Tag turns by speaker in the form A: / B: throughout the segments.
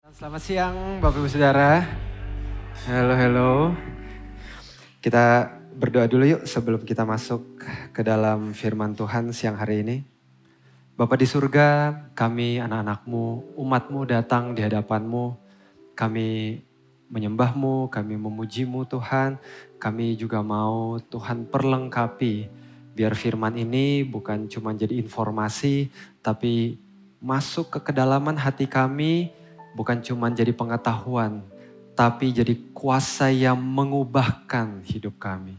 A: Selamat siang Bapak Ibu Saudara. Halo, halo. Kita berdoa dulu yuk sebelum kita masuk ke dalam firman Tuhan siang hari ini. Bapa di surga, kami anak-anak-Mu, umat-Mu datang di hadapan-Mu. Kami menyembah-Mu, kami memuji-Mu Tuhan. Kami juga mau Tuhan perlengkapi. Biar firman ini bukan cuma jadi informasi, tapi masuk ke kedalaman hati kami, bukan cuma jadi pengetahuan, tapi jadi kuasa yang mengubahkan hidup kami.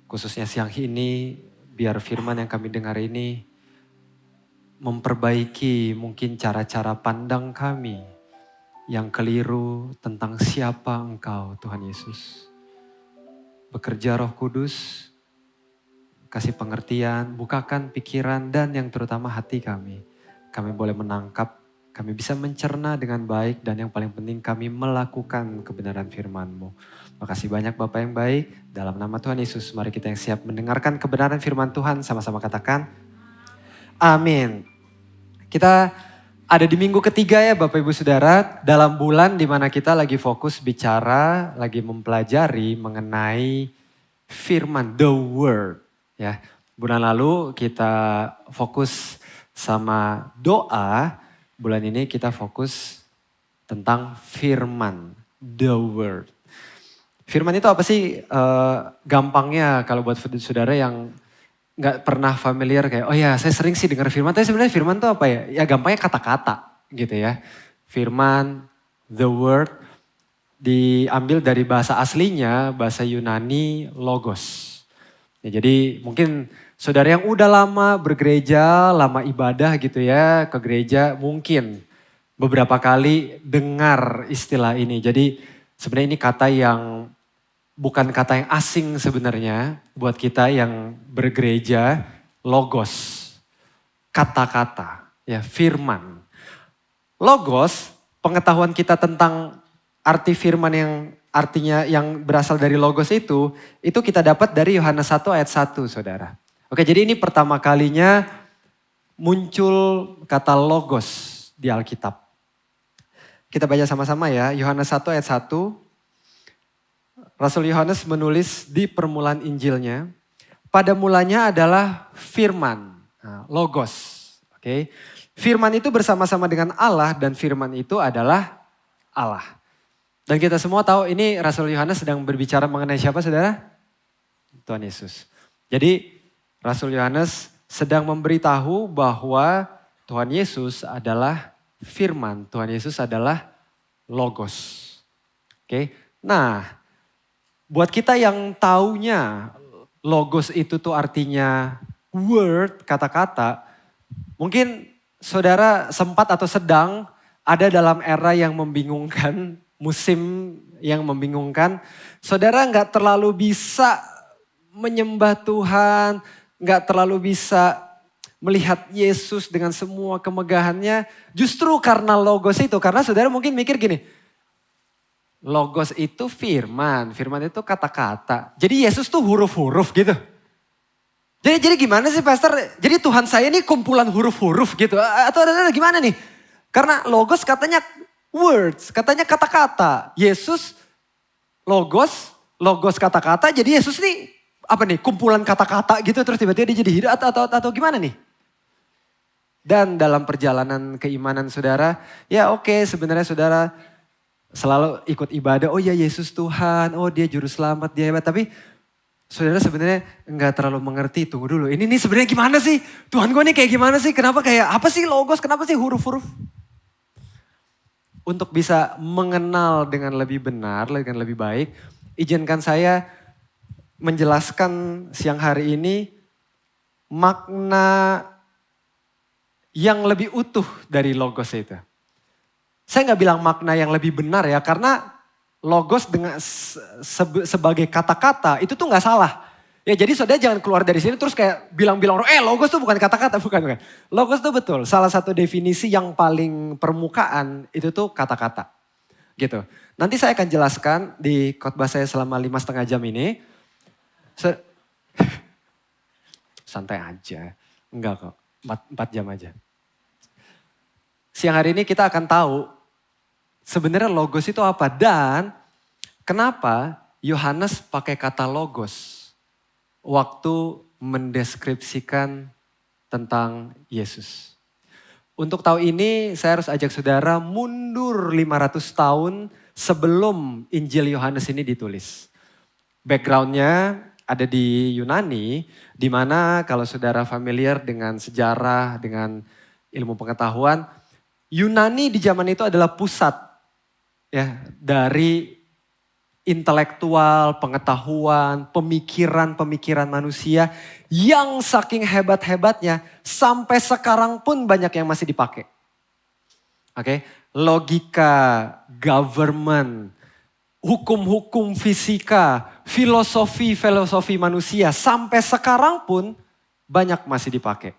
A: Khususnya siang ini, biar firman yang kami dengar ini memperbaiki mungkin cara-cara pandang kami yang keliru tentang siapa Engkau Tuhan Yesus. Bekerja Roh Kudus, kasih pengertian, bukakan pikiran dan yang terutama hati kami. Kami boleh menangkap, kami bisa mencerna dengan baik dan yang paling penting kami melakukan kebenaran firman-Mu. Makasih banyak Bapak yang baik, dalam nama Tuhan Yesus mari kita yang siap mendengarkan kebenaran firman Tuhan sama-sama katakan amin. Kita ada di minggu ketiga ya Bapak Ibu Saudara, dalam bulan dimana kita lagi fokus bicara, lagi mempelajari mengenai firman, the word. Ya, bulan lalu kita fokus sama doa, bulan ini kita fokus tentang firman, the word. Firman itu apa sih? Gampangnya kalau buat saudara yang nggak pernah familiar kayak, oh ya saya sering sih dengar firman, tapi sebenarnya firman itu apa ya? Ya gampangnya kata-kata gitu ya. Firman, the word, diambil dari bahasa aslinya, bahasa Yunani, logos. Ya, jadi mungkin saudara yang udah lama bergereja, lama ibadah gitu ya, ke gereja mungkin beberapa kali dengar istilah ini. Jadi sebenarnya ini kata yang bukan kata yang asing sebenarnya buat kita yang bergereja, logos, kata-kata, ya firman. Logos, pengetahuan kita tentang arti firman yang artinya yang berasal dari logos itu kita dapat dari Yohanes 1 ayat 1 saudara. Oke, jadi ini pertama kalinya muncul kata logos di Alkitab. Kita baca sama-sama ya, Yohanes 1 ayat 1. Rasul Yohanes menulis di permulaan Injilnya, pada mulanya adalah firman, logos. Oke. Firman itu bersama-sama dengan Allah dan firman itu adalah Allah. Dan kita semua tahu ini Rasul Yohanes sedang berbicara mengenai siapa saudara? Tuhan Yesus. Jadi Rasul Yohanes sedang memberitahu bahwa Tuhan Yesus adalah firman, Tuhan Yesus adalah logos. Oke. Nah, buat kita yang taunya logos itu tuh artinya word, kata-kata. Mungkin saudara sempat atau sedang ada dalam era yang membingungkan, musim yang membingungkan. Saudara nggak terlalu bisa menyembah Tuhan, nggak terlalu bisa melihat Yesus dengan semua kemegahannya. Justru karena logos itu, karena saudara mungkin mikir gini, logos itu firman, firman itu kata-kata. Jadi Yesus tuh huruf-huruf gitu. Jadi gimana sih pastor? Jadi Tuhan saya ini kumpulan huruf-huruf gitu. Atau ada gimana nih? Karena logos katanya words, katanya kata-kata. Yesus logos kata-kata. Jadi Yesus nih apa nih? Kumpulan kata-kata gitu terus tiba-tiba dia jadi hidup atau gimana nih? Dan dalam perjalanan keimanan saudara, ya oke, sebenarnya saudara selalu ikut ibadah, oh ya Yesus Tuhan, oh dia juru selamat, dia hebat. Tapi saudara sebenarnya enggak terlalu mengerti, tunggu dulu. Ini sebenarnya gimana sih? Tuhan gue nih kayak gimana sih? Kenapa kayak, apa sih logos, kenapa sih huruf-huruf? Untuk bisa mengenal dengan lebih benar, dengan lebih baik, izinkan saya menjelaskan siang hari ini makna yang lebih utuh dari logos itu. Saya nggak bilang makna yang lebih benar ya, karena logos dengan sebagai kata-kata itu tuh nggak salah. Ya jadi saudara jangan keluar dari sini terus kayak bilang-bilang, logos tuh bukan kata-kata, bukan. Logos tuh betul, salah satu definisi yang paling permukaan itu tuh kata-kata. Gitu. Nanti saya akan jelaskan di khotbah saya selama 5,5 jam ini. Santai aja, enggak kok, 4 jam aja. Siang hari ini kita akan tahu sebenarnya logos itu apa dan kenapa Yohanes pakai kata logos waktu mendeskripsikan tentang Yesus. Untuk tahu ini saya harus ajak saudara mundur 500 tahun sebelum Injil Yohanes ini ditulis. Backgroundnya ada di Yunani, di mana kalau saudara familiar dengan sejarah, dengan ilmu pengetahuan, Yunani di zaman itu adalah pusat ya dari intelektual, pengetahuan, pemikiran manusia yang saking hebat-hebatnya sampai sekarang pun banyak yang masih dipakai. Oke, logika, government, hukum-hukum fisika, filosofi manusia sampai sekarang pun banyak masih dipakai.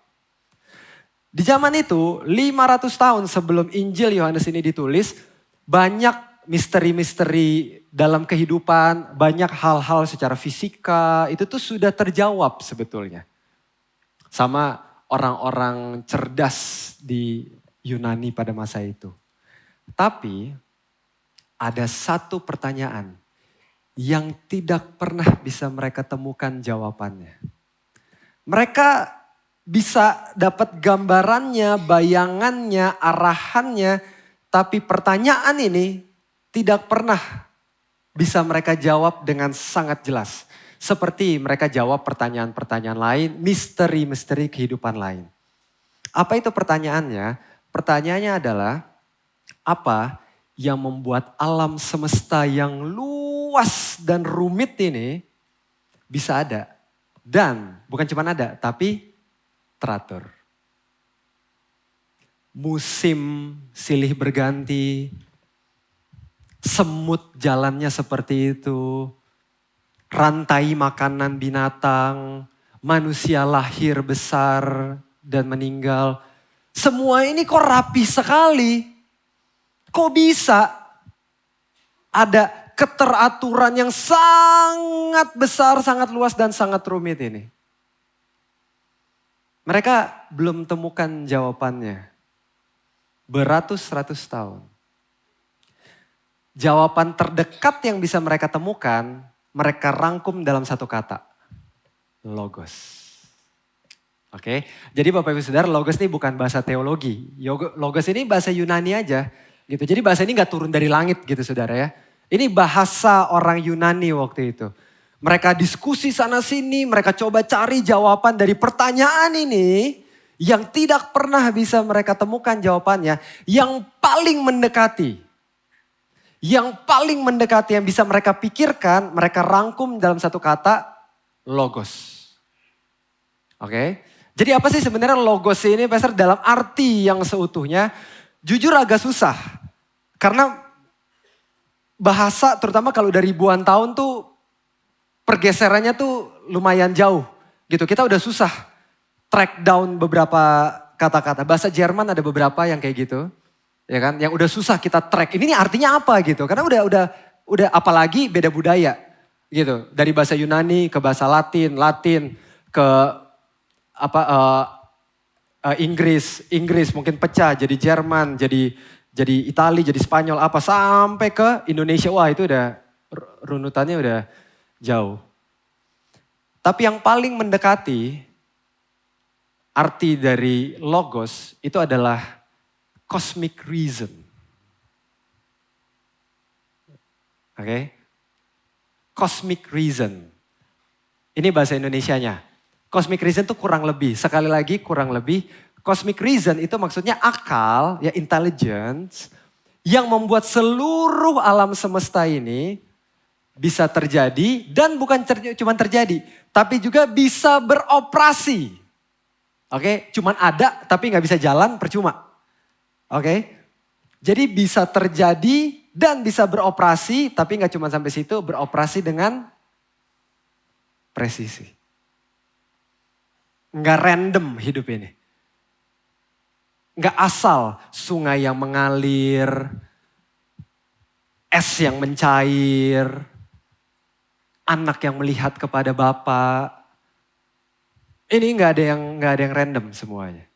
A: Di zaman itu 500 tahun sebelum Injil Yohanes ini ditulis, banyak misteri-misteri dalam kehidupan, banyak hal-hal secara fisika, itu tuh sudah terjawab sebetulnya. Sama orang-orang cerdas di Yunani pada masa itu. Tapi ada satu pertanyaan yang tidak pernah bisa mereka temukan jawabannya. Mereka bisa dapat gambarannya, bayangannya, arahannya, tapi pertanyaan ini tidak pernah bisa mereka jawab dengan sangat jelas. Seperti mereka jawab pertanyaan-pertanyaan lain, misteri-misteri kehidupan lain. Apa itu pertanyaannya? Pertanyaannya adalah, apa yang membuat alam semesta yang luas dan rumit ini bisa ada? Dan bukan cuma ada, tapi teratur. Musim silih berganti, semut jalannya seperti itu, rantai makanan binatang, manusia lahir besar dan meninggal. Semua ini kok rapi sekali. Kok bisa ada keteraturan yang sangat besar, sangat luas dan sangat rumit ini? Mereka belum temukan jawabannya. Beratus-ratus tahun. Jawaban terdekat yang bisa mereka temukan, mereka rangkum dalam satu kata. Logos. Oke, jadi Bapak Ibu Saudara, logos ini bukan bahasa teologi. Logos ini bahasa Yunani aja. Gitu. Jadi bahasa ini gak turun dari langit gitu saudara ya. Ini bahasa orang Yunani waktu itu. Mereka diskusi sana sini, mereka coba cari jawaban dari pertanyaan ini. Yang tidak pernah bisa mereka temukan jawabannya. Yang paling mendekati. Yang paling mendekati yang bisa mereka pikirkan, mereka rangkum dalam satu kata, logos. Oke, jadi apa sih sebenarnya logos ini Pastor dalam arti yang seutuhnya? Jujur agak susah, karena bahasa terutama kalau udah ribuan tahun tuh pergeserannya tuh lumayan jauh gitu. Kita udah susah track down beberapa kata-kata. Bahasa Jerman ada beberapa yang kayak gitu. Ya kan, yang udah susah kita track. Ini artinya apa gitu? Karena udah apalagi beda budaya gitu. Dari bahasa Yunani ke bahasa Latin ke Inggris mungkin pecah jadi Jerman, jadi Itali, jadi Spanyol apa sampai ke Indonesia. Wah, itu udah runutannya udah jauh. Tapi yang paling mendekati arti dari logos itu adalah cosmic reason. Oke. Cosmic reason. Ini bahasa Indonesianya. Cosmic reason itu kurang lebih, sekali lagi kurang lebih. Cosmic reason itu maksudnya akal, ya intelligence. Yang membuat seluruh alam semesta ini bisa terjadi. Dan bukan cuma terjadi, tapi juga bisa beroperasi. Oke, cuman ada tapi gak bisa jalan, percuma. Oke, jadi bisa terjadi dan bisa beroperasi, tapi nggak cuma sampai situ, beroperasi dengan presisi. Nggak random hidup ini. Nggak asal sungai yang mengalir, es yang mencair, anak yang melihat kepada Bapa. Ini nggak ada yang random semuanya.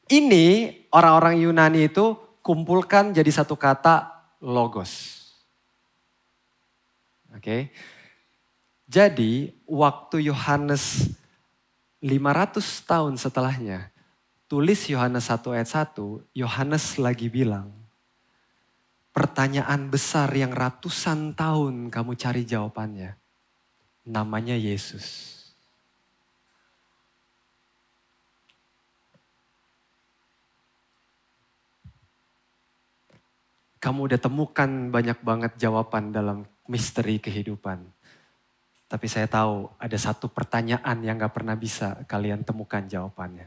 A: Ini orang-orang Yunani itu kumpulkan jadi satu kata logos. Oke. Jadi waktu Yohanes 500 tahun setelahnya, tulis Yohanes 1 ayat 1, Yohanes lagi bilang, pertanyaan besar yang ratusan tahun kamu cari jawabannya, namanya Yesus. Kamu udah temukan banyak banget jawaban dalam misteri kehidupan. Tapi saya tahu ada satu pertanyaan yang gak pernah bisa kalian temukan jawabannya.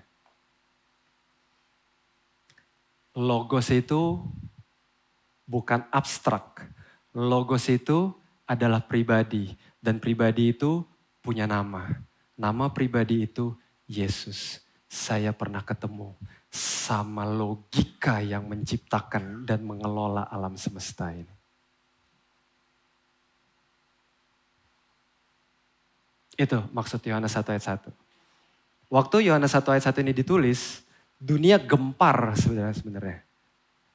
A: Logos itu bukan abstrak. Logos itu adalah pribadi. Dan pribadi itu punya nama. Nama pribadi itu Yesus. Saya pernah ketemu sama logika yang menciptakan dan mengelola alam semesta ini. Itu maksud Yohanes 1 ayat 1. Waktu Yohanes 1 ayat 1 ini ditulis, dunia gempar sebenarnya.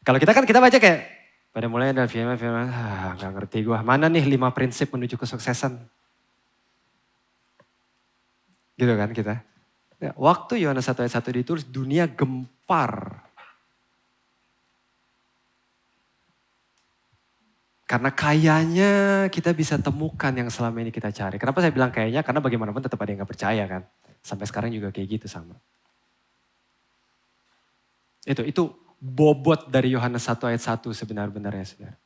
A: Kalau kita baca kayak, pada mulanya dari firman, gak ngerti gue. Mana nih 5 prinsip menuju kesuksesan? Gitu kan kita. Ya, waktu Yohanes 1 ayat 1 ditulis, dunia gempar. Karena kayaknya kita bisa temukan yang selama ini kita cari. Kenapa saya bilang kayaknya? Karena bagaimanapun tetap ada yang gak percaya kan. Sampai sekarang juga kayak gitu sama. Itu bobot dari Yohanes 1 ayat 1 sebenar-benarnya saudara.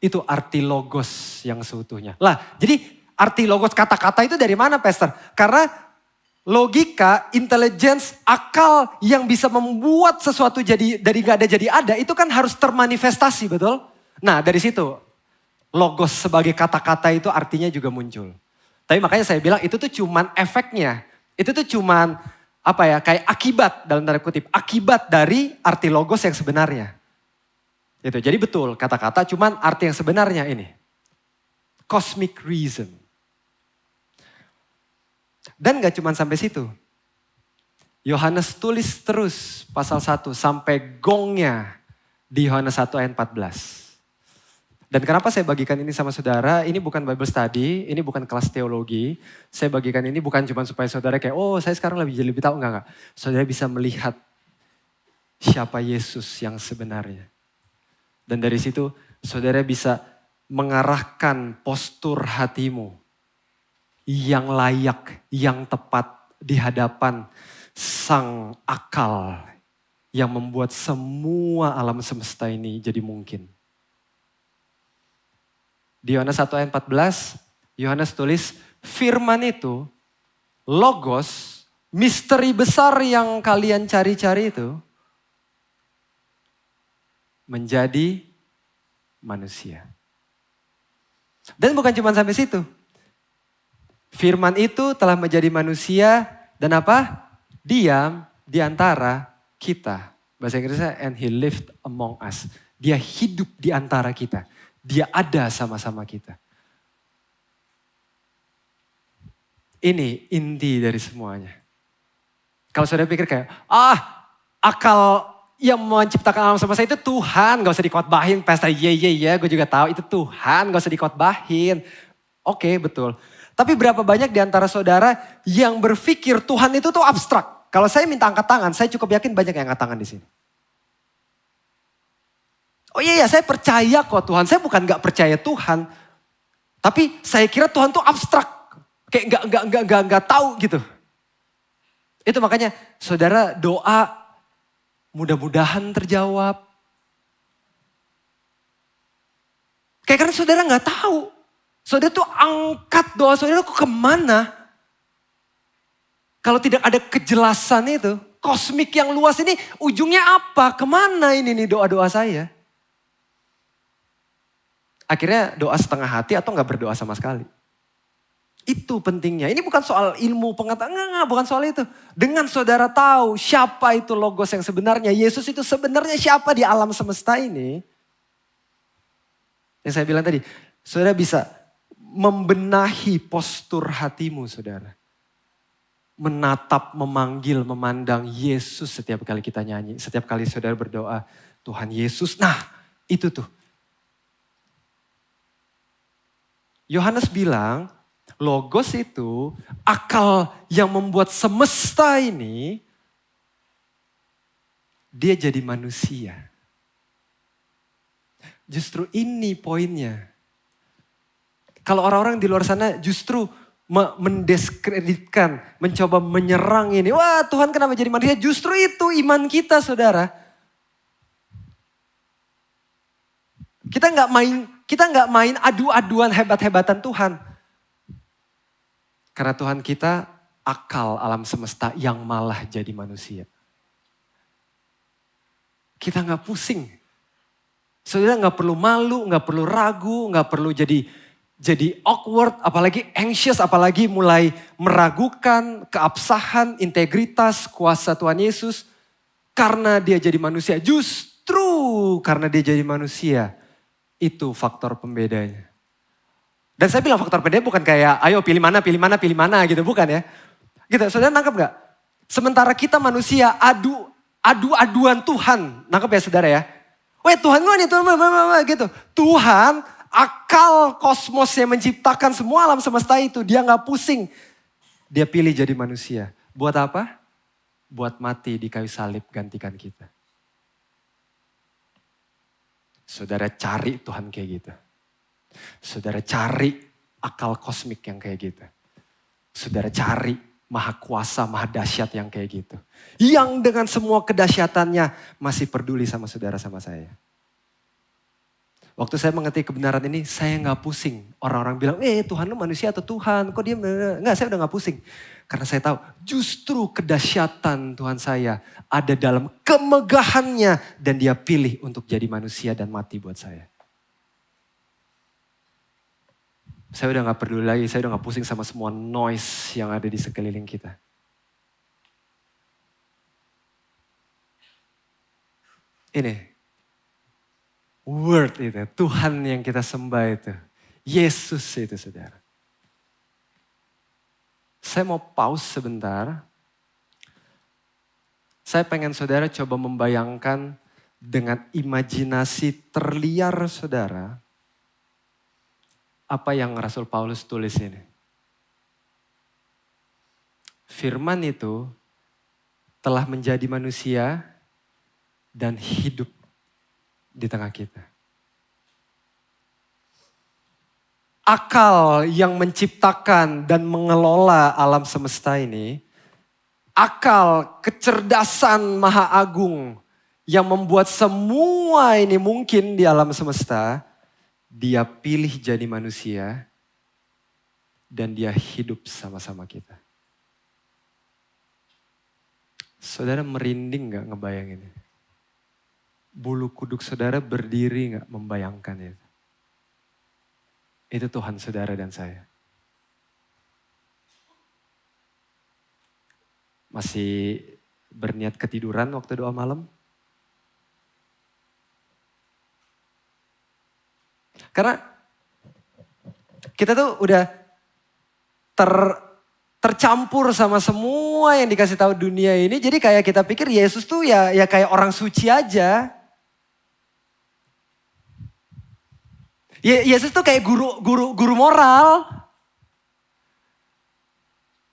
A: Itu arti logos yang seutuhnya. Lah jadi arti logos kata-kata itu dari mana Pastor? Karena logika, intelligence, akal yang bisa membuat sesuatu jadi dari gak ada jadi ada itu kan harus termanifestasi, betul? Nah dari situ logos sebagai kata-kata itu artinya juga muncul. Tapi makanya saya bilang itu tuh cuman efeknya. Itu tuh cuman kayak akibat dalam tanda kutip. Akibat dari arti logos yang sebenarnya. Gitu. Jadi betul kata-kata cuman arti yang sebenarnya ini. Cosmic reason. Dan gak cuman sampai situ. Yohanes tulis terus pasal 1 sampai gongnya di Yohanes 1 ayat 14. Dan kenapa saya bagikan ini sama saudara, ini bukan Bible study, ini bukan kelas teologi. Saya bagikan ini bukan cuma supaya saudara kayak, oh saya sekarang lebih tahu, enggak. Saudara bisa melihat siapa Yesus yang sebenarnya. Dan dari situ saudara bisa mengarahkan postur hatimu yang layak, yang tepat di hadapan sang akal yang membuat semua alam semesta ini jadi mungkin. Di Yohanes 1 ayat 14, Yohanes tulis, firman itu, logos, misteri besar yang kalian cari-cari itu, menjadi manusia. Dan bukan cuma sampai situ. Firman itu telah menjadi manusia dan apa? Diam di antara kita. Bahasa Inggrisnya, and he lived among us. Dia hidup di antara kita. Dia ada sama-sama kita. Ini inti dari semuanya. Kalau saudara pikir kayak, akal yang menciptakan alam semesta itu Tuhan. Gak usah dikotbahin, Pastor. Iya, gue juga tahu itu Tuhan. Gak usah dikotbahin. Oke, betul. Tapi berapa banyak di antara saudara yang berpikir Tuhan itu tuh abstrak. Kalau saya minta angkat tangan, saya cukup yakin banyak yang angkat tangan di sini. Oh iya, saya percaya kok Tuhan. Saya bukan gak percaya Tuhan. Tapi saya kira Tuhan tuh abstrak. Kayak gak tahu gitu. Itu makanya saudara doa mudah-mudahan terjawab. Kayak karena saudara gak tahu. Saudara tuh angkat doa saudara kok kemana. Kalau tidak ada kejelasan itu. Kosmik yang luas ini ujungnya apa? Kemana ini nih doa-doa saya? Akhirnya doa setengah hati atau gak berdoa sama sekali. Itu pentingnya. Ini bukan soal ilmu pengetahuan. Enggak, bukan soal itu. Dengan saudara tahu siapa itu logos yang sebenarnya. Yesus itu sebenarnya siapa di alam semesta ini. Yang saya bilang tadi. Saudara bisa membenahi postur hatimu saudara. menatap, memanggil, memandang Yesus setiap kali kita nyanyi. Setiap kali saudara berdoa, Tuhan Yesus. Nah, itu tuh. Yohanes bilang, Logos itu akal yang membuat semesta ini, dia jadi manusia. Justru ini poinnya. Kalau orang-orang di luar sana justru mendiskreditkan, mencoba menyerang ini. Wah, Tuhan kenapa jadi manusia? Justru itu iman kita, saudara. Kita nggak main adu-aduan hebat-hebatan Tuhan. Karena Tuhan kita akal alam semesta yang malah jadi manusia. Kita nggak pusing. Saudara nggak perlu malu, nggak perlu ragu, nggak perlu jadi awkward, apalagi anxious, apalagi mulai meragukan keabsahan, integritas, kuasa Tuhan Yesus. Karena dia jadi manusia, justru karena dia jadi manusia, itu faktor pembedanya. Dan saya bilang faktor pembedanya bukan kayak, ayo pilih mana gitu, bukan ya. Gitu, saudara nangkep gak? Sementara kita manusia adu-aduan Tuhan, nangkep ya saudara ya. Weh Tuhan gue nih, Tuhan gitu. Tuhan akal kosmos yang menciptakan semua alam semesta itu, dia gak pusing. Dia pilih jadi manusia. Buat apa? Buat mati di kayu salib gantikan kita. Saudara cari Tuhan kayak gitu. Saudara cari akal kosmik yang kayak gitu. Saudara cari maha kuasa, maha dahsyat yang kayak gitu. Yang dengan semua kedahsyatannya masih peduli sama saudara sama saya. Waktu saya mengerti kebenaran ini, saya gak pusing. Orang-orang bilang, Tuhan lu manusia atau Tuhan? Kok dia, enggak, saya udah gak pusing. Karena saya tahu justru kedahsyatan Tuhan saya ada dalam kemegahannya. Dan dia pilih untuk jadi manusia dan mati buat saya. Saya udah gak peduli lagi, saya udah gak pusing sama semua noise yang ada di sekeliling kita. Ini, word itu, Tuhan yang kita sembah itu. Yesus itu saudara. Saya mau pause sebentar. Saya pengen saudara coba membayangkan dengan imajinasi terliar saudara. Apa yang Rasul Paulus tulis ini. Firman itu telah menjadi manusia dan hidup di tengah kita. Akal yang menciptakan dan mengelola alam semesta ini, akal kecerdasan maha agung yang membuat semua ini mungkin di alam semesta, dia pilih jadi manusia dan dia hidup sama-sama kita. Saudara merinding gak ngebayangin ini? Bulu kuduk saudara berdiri gak membayangkan itu? Itu Tuhan saudara dan saya. Masih berniat ketiduran waktu doa malam? Karena kita tuh udah tercampur sama semua yang dikasih tahu dunia ini. Jadi kayak kita pikir Yesus tuh ya kayak orang suci aja. Yesus tuh kayak guru moral.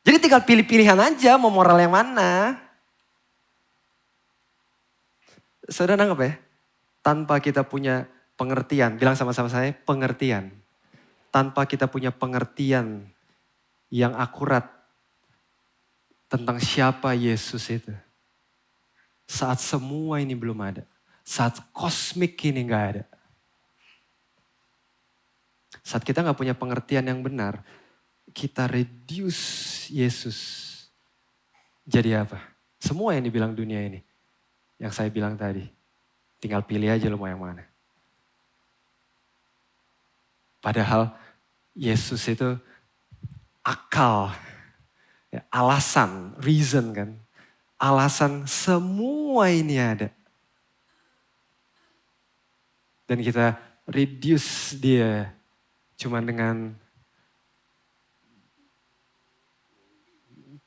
A: Jadi tinggal pilih-pilihan aja mau moral yang mana. Saudara nangkep ya? Tanpa kita punya pengertian, bilang sama-sama saya, pengertian. Tanpa kita punya pengertian yang akurat tentang siapa Yesus itu. Saat semua ini belum ada. Saat kosmik ini gak ada. Saat kita gak punya pengertian yang benar, kita reduce Yesus jadi apa? Semua yang dibilang dunia ini. Yang saya bilang tadi. Tinggal pilih aja lo mau yang mana. Padahal Yesus itu akal. Ya, alasan, reason kan. Alasan semua ini ada. Dan kita reduce dia cuma dengan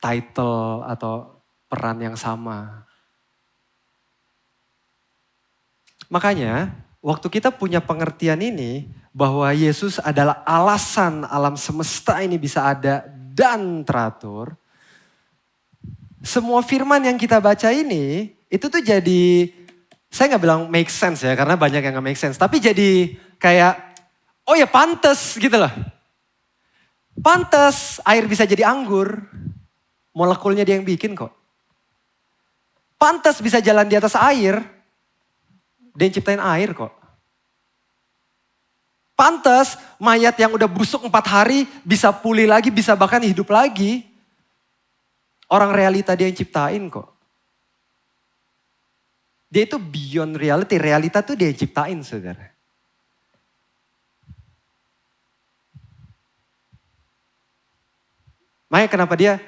A: title atau peran yang sama. Makanya waktu kita punya pengertian ini bahwa Yesus adalah alasan alam semesta ini bisa ada dan teratur. Semua firman yang kita baca ini itu tuh jadi, saya gak bilang make sense ya karena banyak yang gak make sense. Tapi jadi kayak, oh ya pantes gitu loh. Pantes air bisa jadi anggur. Molekulnya dia yang bikin kok. Pantes bisa jalan di atas air. Dia yang ciptain air kok. Pantes mayat yang udah busuk 4 hari bisa pulih lagi, bisa bahkan hidup lagi. Orang realita dia yang ciptain kok. Dia itu beyond reality. Realita tuh dia yang ciptain saudara. Makanya kenapa dia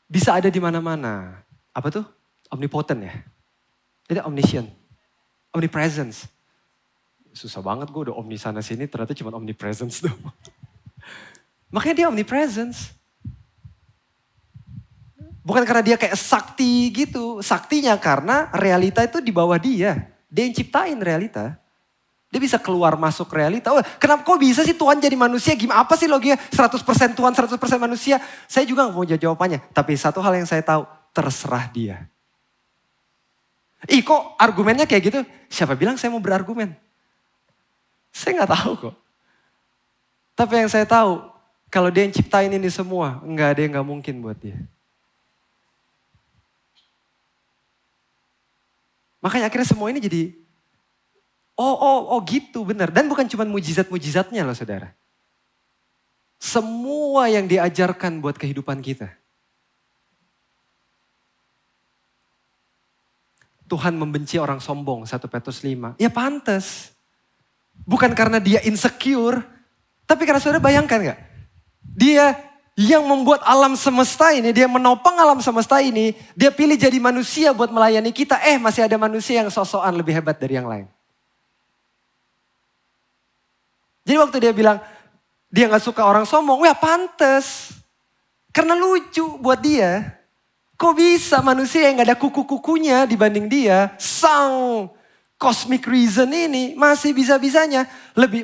A: bisa ada di mana-mana. Apa tuh? Omnipotent ya. Itu omniscient. Omnipresence. Susah banget gue udah omni sana sini ternyata cuma omnipresence tuh. Makanya dia omnipresence. Bukan karena dia kayak sakti gitu. Saktinya karena realita itu di bawah dia. Dia yang ciptain realita. Dia bisa keluar masuk realita. Oh, kenapa kok bisa sih Tuhan jadi manusia? Gimana apa sih logiknya 100% Tuhan 100% manusia? Saya juga gak mau jawabannya. Tapi satu hal yang saya tahu, terserah dia. Ih kok argumennya kayak gitu? Siapa bilang saya mau berargumen? Saya gak tahu kok. Tapi yang saya tahu, kalau dia yang ciptain ini semua, gak ada yang gak mungkin buat dia. Makanya akhirnya semua ini jadi, oh gitu benar. Dan bukan cuma mujizat-mujizatnya loh saudara. Semua yang diajarkan buat kehidupan kita. Tuhan membenci orang sombong, 1 Petrus 5. Ya pantas. Bukan karena dia insecure, tapi karena saudara bayangkan gak? Dia yang membuat alam semesta ini, dia menopang alam semesta ini, dia pilih jadi manusia buat melayani kita. Masih ada manusia yang sok-sokan lebih hebat dari yang lain. Jadi waktu dia bilang, dia gak suka orang sombong, ya pantes. Karena lucu buat dia. Kok bisa manusia yang gak ada kuku-kukunya dibanding dia, sang cosmic reason ini masih bisa-bisanya.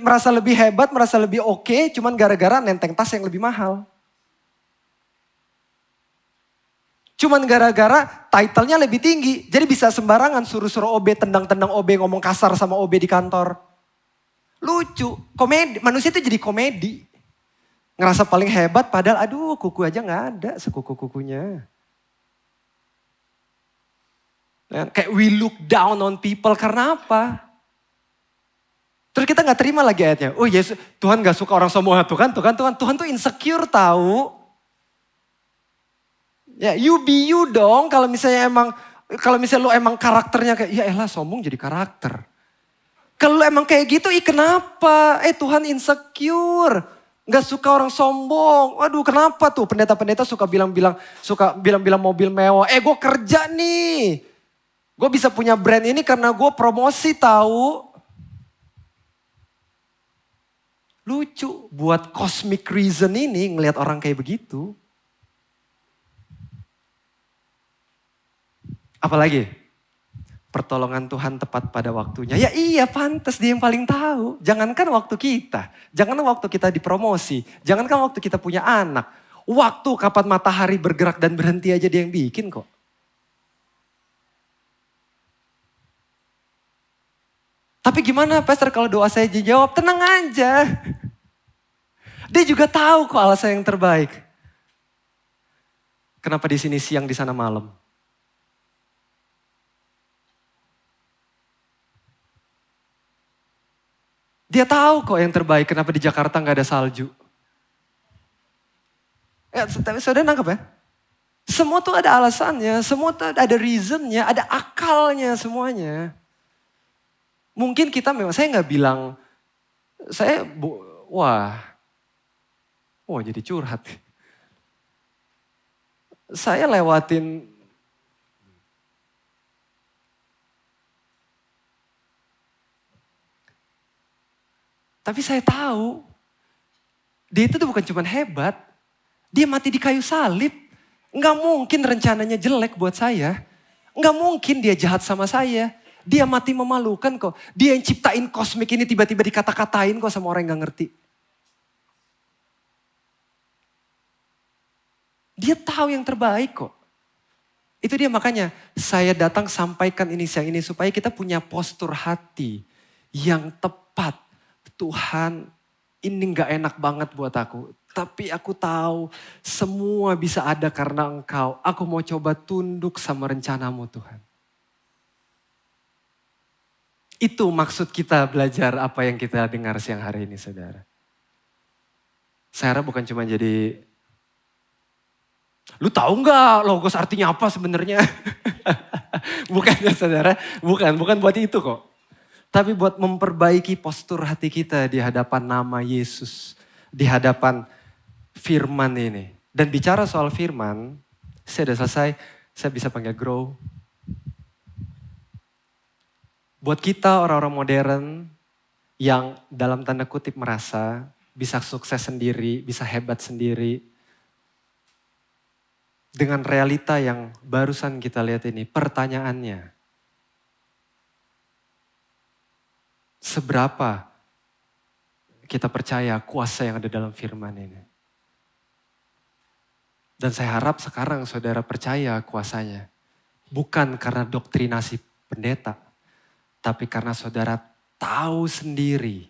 A: Merasa lebih hebat, merasa lebih oke, cuman gara-gara nenteng tas yang lebih mahal. Cuman gara-gara title-nya lebih tinggi. Jadi bisa sembarangan suruh-suruh OB, tendang-tendang OB, ngomong kasar sama OB di kantor. Lucu, komedi. Manusia itu jadi komedi. Ngerasa paling hebat padahal aduh kuku aja gak ada sekuku-kukunya. Kayak we look down on people karena apa? Terus kita gak terima lagi ayatnya. Oh Yesus, Tuhan gak suka orang sombong. Tuhan tuh insecure tahu. Ya you be you dong kalau misalnya lo emang karakternya kayak ya elah sombong jadi karakter. Kalau lo emang kayak gitu kenapa? Tuhan insecure. Gak suka orang sombong. Waduh kenapa tuh pendeta-pendeta suka bilang-bilang mobil mewah. Gue kerja nih. Gue bisa punya brand ini karena gue promosi tahu. Lucu buat cosmic reason ini ngelihat orang kayak begitu. Apalagi? Pertolongan Tuhan tepat pada waktunya. Ya iya pantas dia yang paling tahu. Jangankan waktu kita. Jangankan waktu kita dipromosi. Jangankan waktu kita punya anak. Waktu kapan matahari bergerak dan berhenti aja dia yang bikin kok. Tapi gimana pastor kalau doa saya dijawab? Tenang aja. Dia juga tahu kok alasan yang terbaik. Kenapa di sini siang, di sana malam? Dia tahu kok yang terbaik, kenapa di Jakarta gak ada salju. Tapi saudara nangkep ya? Semua tuh ada alasannya, semua tuh ada reasonnya, ada akalnya semuanya. Mungkin kita memang, saya gak bilang, wah jadi curhat. Saya lewatin tapi saya tahu, dia itu tuh bukan cuma hebat, dia mati di kayu salib. Nggak mungkin rencananya jelek buat saya. Nggak mungkin dia jahat sama saya. Dia mati memalukan kok. Dia yang ciptain kosmik ini tiba-tiba dikata-katain kok sama orang yang nggak ngerti. Dia tahu yang terbaik kok. Itu dia makanya saya datang sampaikan ini siang ini supaya kita punya postur hati yang tepat. Tuhan, ini nggak enak banget buat aku. Tapi aku tahu semua bisa ada karena Engkau. Aku mau coba tunduk sama rencanamu Tuhan. Itu maksud kita belajar apa yang kita dengar siang hari ini saudara. Saya harap bukan cuma jadi, lu tahu nggak logos artinya apa sebenarnya? Bukan ya saudara, bukan buat itu kok. Tapi buat memperbaiki postur hati kita di hadapan nama Yesus. Di hadapan firman ini. Dan bicara soal firman, saya udah selesai, saya bisa panggil grow. Buat kita orang-orang modern yang dalam tanda kutip merasa bisa sukses sendiri, bisa hebat sendiri. Dengan realita yang barusan kita lihat ini, pertanyaannya. Seberapa kita percaya kuasa yang ada dalam firman ini. Dan saya harap sekarang saudara percaya kuasanya. Bukan karena doktrinasi pendeta. Tapi karena saudara tahu sendiri.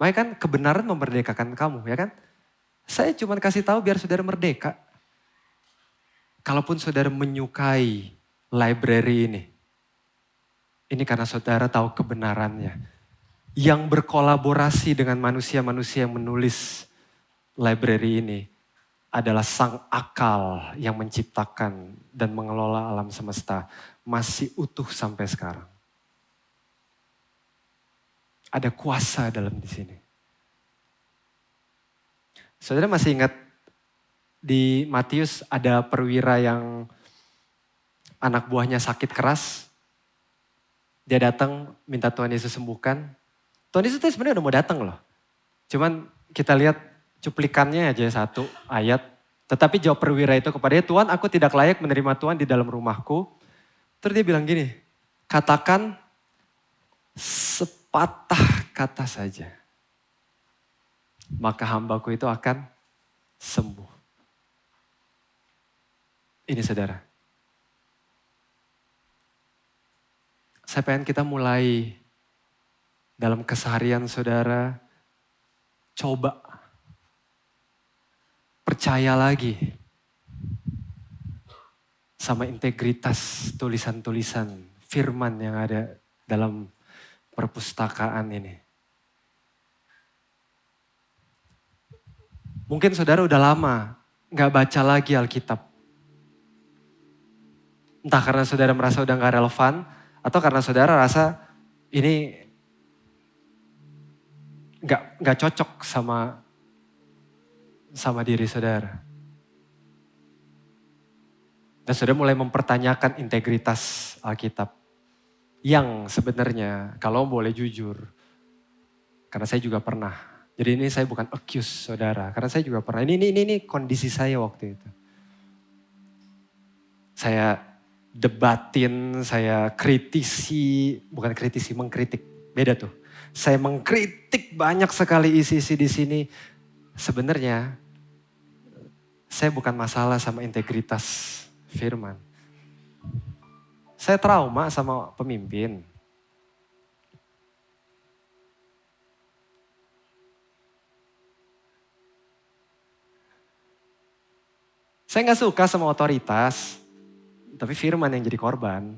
A: Makanya kan kebenaran memerdekakan kamu, ya kan? Saya cuma kasih tahu biar saudara merdeka. Kalaupun saudara menyukai library ini karena saudara tahu kebenarannya. Yang berkolaborasi dengan manusia-manusia yang menulis library ini adalah sang akal yang menciptakan dan mengelola alam semesta. Masih utuh sampai sekarang. Ada kuasa dalam di sini. Saudara masih ingat di Matius ada perwira yang anak buahnya sakit keras. Dia datang minta Tuhan Yesus sembuhkan. Tuhan Yesus itu sebenarnya udah mau datang loh. Cuman kita lihat cuplikannya aja satu ayat. Tetapi jawab perwira itu kepadanya, Tuhan aku tidak layak menerima Tuhan di dalam rumahku. Terus dia bilang gini, katakan sepatah kata saja. Maka hambaku itu akan sembuh. Ini saudara. Saya pengen kita mulai dalam keseharian saudara. Coba percaya lagi sama integritas tulisan-tulisan firman yang ada dalam perpustakaan ini. Mungkin saudara udah lama gak baca lagi Alkitab. Entah karena saudara merasa udah gak relevan, atau karena saudara rasa ini gak cocok sama diri saudara. Dan saudara mulai mempertanyakan integritas Alkitab. Yang sebenarnya kalau boleh jujur, karena saya juga pernah. Jadi ini saya bukan accuse saudara, karena saya juga pernah. Ini kondisi saya waktu itu. Saya debatin, saya kritisi, bukan kritisi, mengkritik. Beda tuh. Saya mengkritik banyak sekali isi-isi di sini. Sebenarnya saya bukan masalah sama integritas firman. Saya trauma sama pemimpin. Saya gak suka sama otoritas, tapi firman yang jadi korban.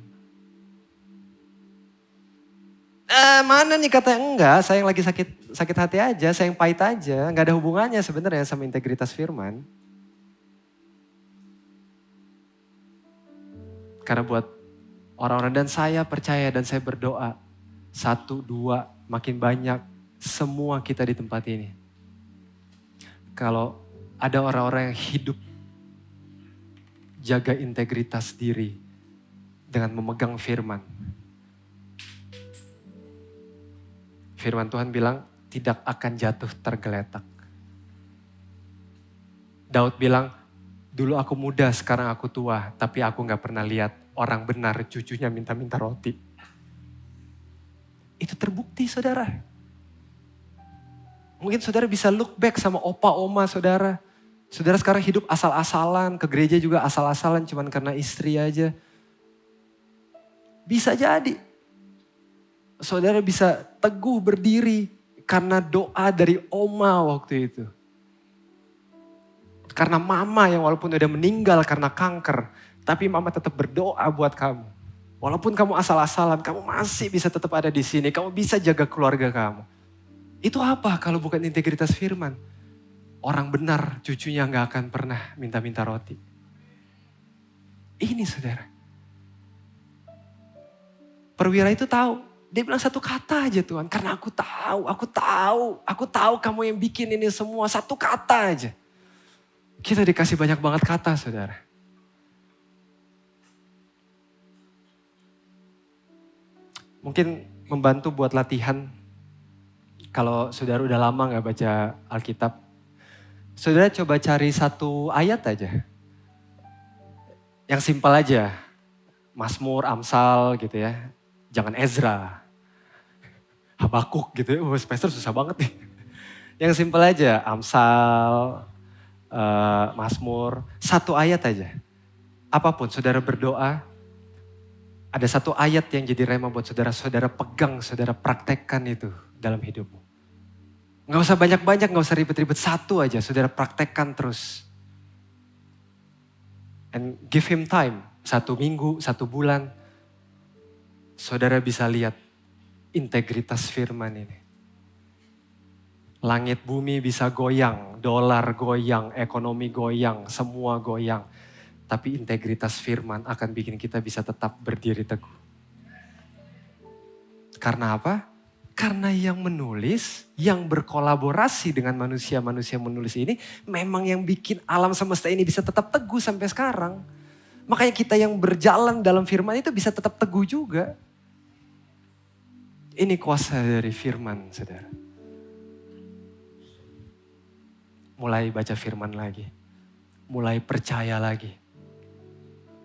A: Mana nih katanya enggak, saya yang lagi sakit hati aja, saya yang pahit aja. Gak ada hubungannya sebenarnya sama integritas firman. Karena buat orang-orang dan saya percaya dan saya berdoa. 1, 2, makin banyak semua kita di tempat ini. Kalau ada orang-orang yang hidup jaga integritas diri dengan memegang firman. Firman Tuhan bilang tidak akan jatuh tergeletak. Daud bilang Dulu aku muda, sekarang aku tua, tapi aku gak pernah lihat orang benar cucunya minta-minta roti. Itu terbukti saudara. Mungkin saudara bisa look back sama opa, oma saudara. Saudara sekarang hidup asal-asalan, ke gereja juga asal-asalan cuman karena istri aja. Bisa jadi. Saudara bisa teguh berdiri karena doa dari oma waktu itu. Karena mama yang walaupun udah meninggal karena kanker, tapi mama tetap berdoa buat kamu. Walaupun kamu asal-asalan, kamu masih bisa tetap ada di sini. Kamu bisa jaga keluarga kamu. Itu apa kalau bukan integritas firman? Orang benar cucunya gak akan pernah minta-minta roti. Ini saudara. Perwira itu tahu. Dia bilang satu kata aja Tuhan. Karena aku tahu kamu yang bikin ini semua. Satu kata aja. Kita dikasih banyak banget kata saudara. Mungkin membantu buat latihan. Kalau saudara udah lama gak baca Alkitab. Saudara coba cari satu ayat aja. Yang simpel aja. Mazmur, Amsal gitu ya. Jangan Ezra. Habakuk gitu ya. Semester susah banget nih. Yang simpel aja. Amsal, Mazmur, satu ayat aja. Apapun saudara berdoa, ada satu ayat yang jadi rema buat saudara. Saudara pegang, saudara praktekkan itu dalam hidupmu. Gak usah banyak-banyak, gak usah ribet-ribet. Satu aja, saudara praktekkan terus. And give him time. 1 minggu, 1 bulan. Saudara bisa lihat integritas firman ini. Langit bumi bisa goyang, dolar goyang, ekonomi goyang, semua goyang. Tapi integritas firman akan bikin kita bisa tetap berdiri teguh. Karena apa? Karena yang menulis, yang berkolaborasi dengan manusia-manusia menulis ini, memang yang bikin alam semesta ini bisa tetap teguh sampai sekarang. Makanya kita yang berjalan dalam firman itu bisa tetap teguh juga. Ini kuasa dari firman, saudara. Mulai baca firman lagi. Mulai percaya lagi.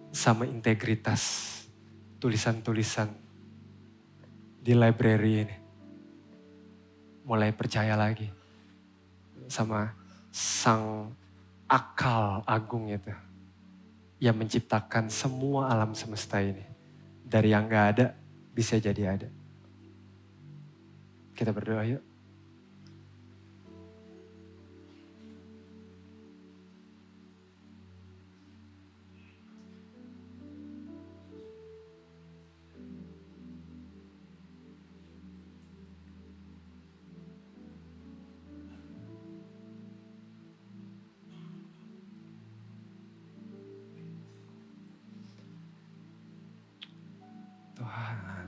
A: Sama integritas tulisan-tulisan di library ini. Mulai percaya lagi. Sama sang akal agung itu. Yang menciptakan semua alam semesta ini. Dari yang gak ada bisa jadi ada. Kita berdoa yuk. Tuhan.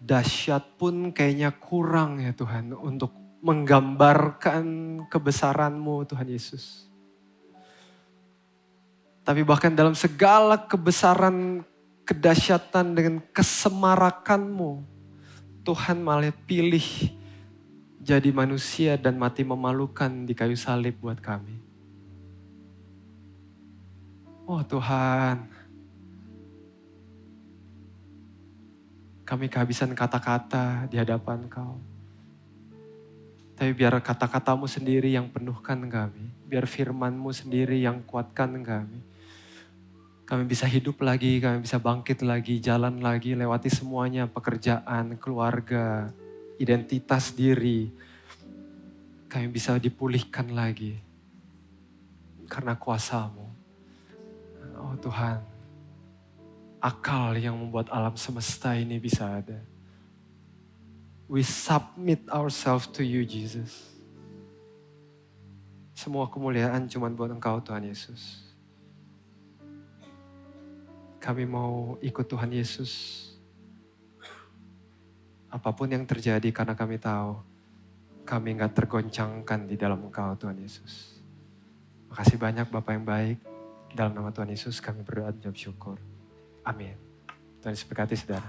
A: Dahsyat pun kayaknya kurang ya Tuhan untuk menggambarkan kebesaran-Mu Tuhan Yesus. Tapi bahkan dalam segala kebesaran, kedahsyatan dengan kesemarakan-Mu, Tuhan malah pilih jadi manusia dan mati memalukan di kayu salib buat kami. Oh Tuhan, kami kehabisan kata-kata di hadapan Kau. Tapi biar kata-kata-Mu sendiri yang penuhkan kami. Biar firman-Mu sendiri yang kuatkan kami. Kami bisa hidup lagi, kami bisa bangkit lagi, jalan lagi, lewati semuanya, pekerjaan, keluarga, identitas diri. Kami bisa dipulihkan lagi. Karena kuasa-Mu. Oh Tuhan, akal yang membuat alam semesta ini bisa ada. We submit ourselves to you, Jesus. Semua kemuliaan cuma buat Engkau, Tuhan Yesus. Kami mau ikut Tuhan Yesus. Apapun yang terjadi karena kami tahu kami gak tergoncangkan di dalam Engkau, Tuhan Yesus. Makasih banyak Bapak yang baik. Dalam nama Tuhan Yesus kami berdoa dan syukur. Amin. Tuhan Yesus berkati saudara.